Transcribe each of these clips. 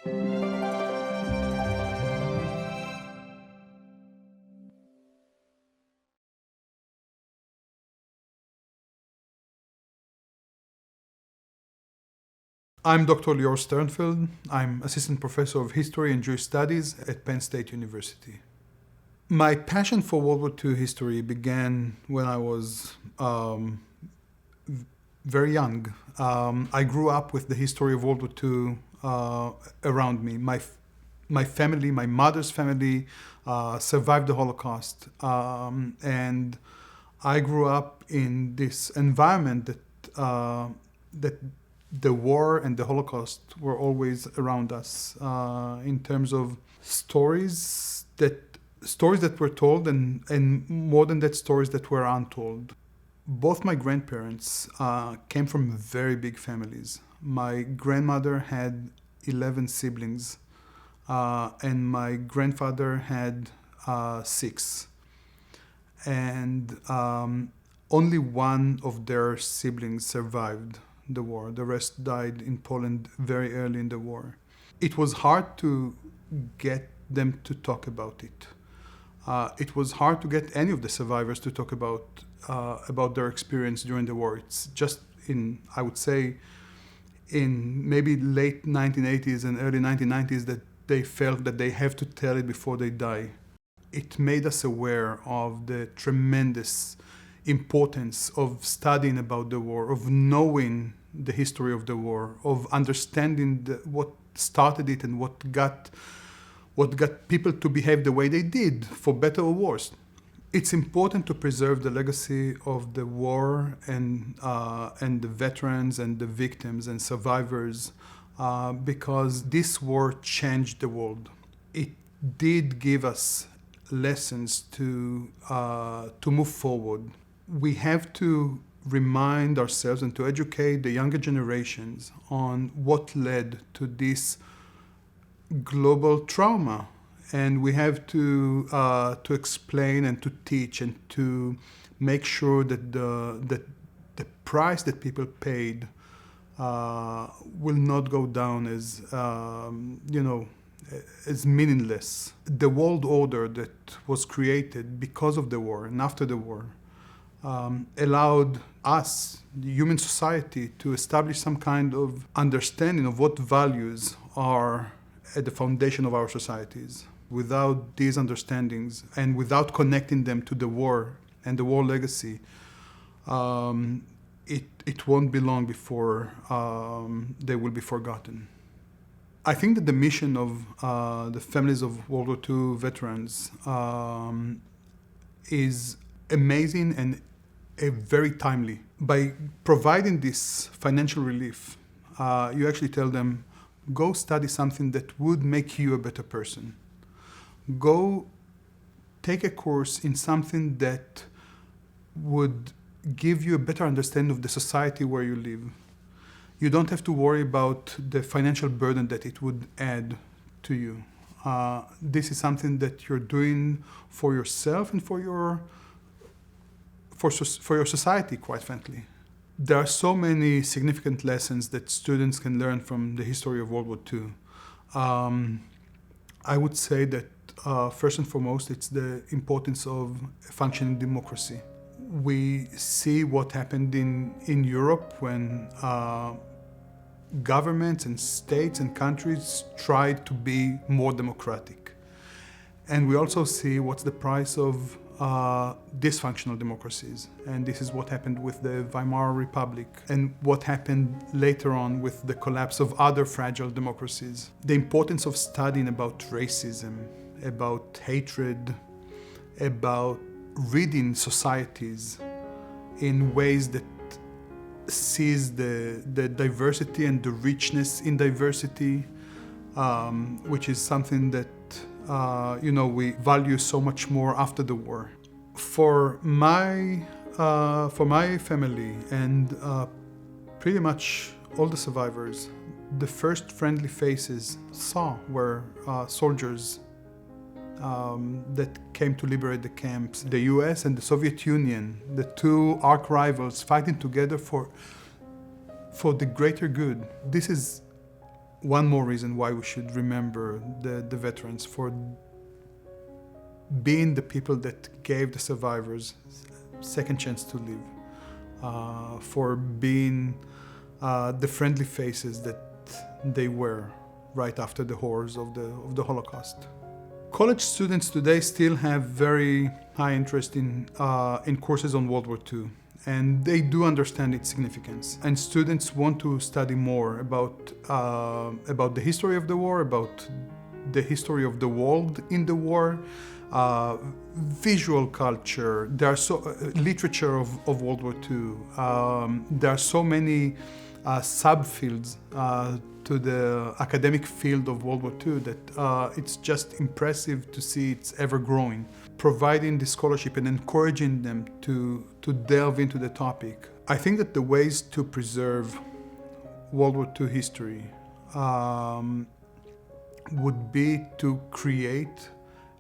I'm Dr. Lior Sternfeld. I'm Assistant Professor of History and Jewish Studies at Penn State University. My passion for World War II history began when I was very young. I grew up with the history of World War II around me. My family, my mother's family, survived the Holocaust. And I grew up in this environment that the war and the Holocaust were always around us in terms of stories that were told and more than that, stories that were untold. Both my grandparents came from very big families. My grandmother had 11 siblings and my grandfather had 6. And only one of their siblings survived the war. The rest died in Poland very early in the war. It was hard to get them to talk about it. It was hard to get any of the survivors to talk about their experience during the war. It's just I would say, in maybe late 1980s and early 1990s that they felt that they have to tell it before they die. It made us aware of the tremendous importance of studying about the war, of knowing the history of the war, of understanding what started it and what got people to behave the way they did, for better or worse. It's important to preserve the legacy of the war and the veterans and the victims and survivors because this war changed the world. It did give us lessons to move forward. We have to remind ourselves and to educate the younger generations on what led to this global trauma, and we have to explain and to teach and to make sure that the price that people paid will not go down as meaningless. The world order that was created because of the war and after the war allowed us, the human society, to establish some kind of understanding of what values are at the foundation of our societies. Without these understandings and without connecting them to the war and the war legacy, it won't be long before they will be forgotten. I think that the mission of the families of World War II veterans is amazing and very timely. By providing this financial relief, you actually tell them, go study something that would make you a better person. Go take a course in something that would give you a better understanding of the society where you live. You don't have to worry about the financial burden that it would add to you. This is something that you're doing for yourself and for your society, quite frankly. There are so many significant lessons that students can learn from the history of World War II. I would say that first and foremost, it's the importance of functioning democracy. We see what happened in Europe when governments and states and countries tried to be more democratic. And we also see what's the price of dysfunctional democracies. And this is what happened with the Weimar Republic and what happened later on with the collapse of other fragile democracies. The importance of studying about racism, about hatred, about reading societies in ways that sees the diversity and the richness in diversity, which is something that we value so much more after the war. For my family and pretty much all the survivors, the first friendly faces saw were soldiers that came to liberate the camps. The US and the Soviet Union, the two arch rivals fighting together for the greater good. This is one more reason why we should remember the veterans, for being the people that gave the survivors second chance to live, for being the friendly faces that they were right after the horrors of the Holocaust. College students today still have very high interest in courses on World War II, and they do understand its significance. And students want to study more about the history of the war, about the history of the world in the war, visual culture. There are literature of World War II. There are so many subfields to the academic field of World War II that it's just impressive to see it's ever growing. Providing the scholarship and encouraging them to delve into the topic. I think that the ways to preserve World War II history would be to create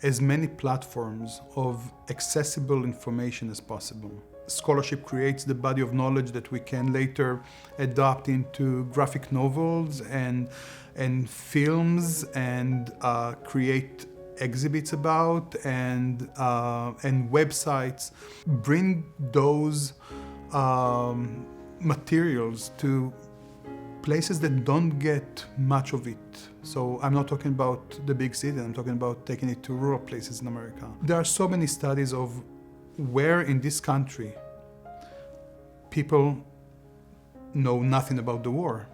as many platforms of accessible information as possible. Scholarship creates the body of knowledge that we can later adopt into graphic novels and films and create exhibits about and websites. Bring those materials to places that don't get much of it. So I'm not talking about the big city, I'm talking about taking it to rural places in America. There are so many studies of where in this country people know nothing about the war.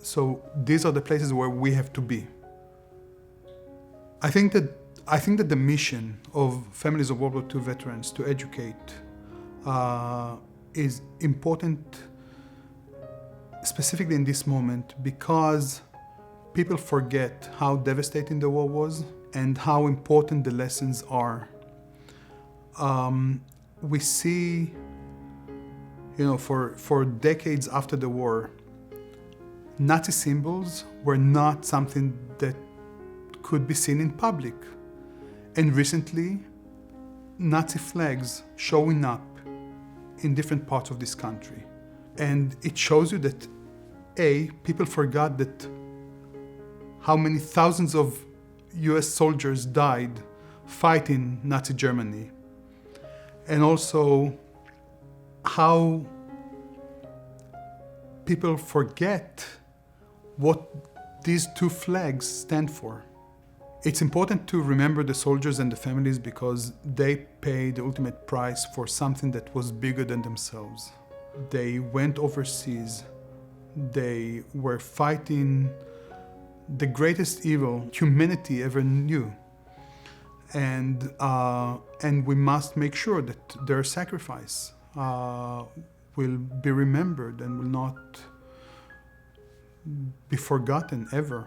So these are the places where we have to be. I think that the mission of families of World War II veterans to educate is important, specifically in this moment, because people forget how devastating the war was and how important the lessons are. We see, for decades after the war, Nazi symbols were not something that could be seen in public. And recently, Nazi flags showing up in different parts of this country. And it shows you that, people forgot that how many thousands of US soldiers died fighting Nazi Germany. And also how people forget what these two flags stand for. It's important to remember the soldiers and the families because they paid the ultimate price for something that was bigger than themselves. They went overseas. They were fighting the greatest evil humanity ever knew. And we must make sure that their sacrifice will be remembered and will not be forgotten ever.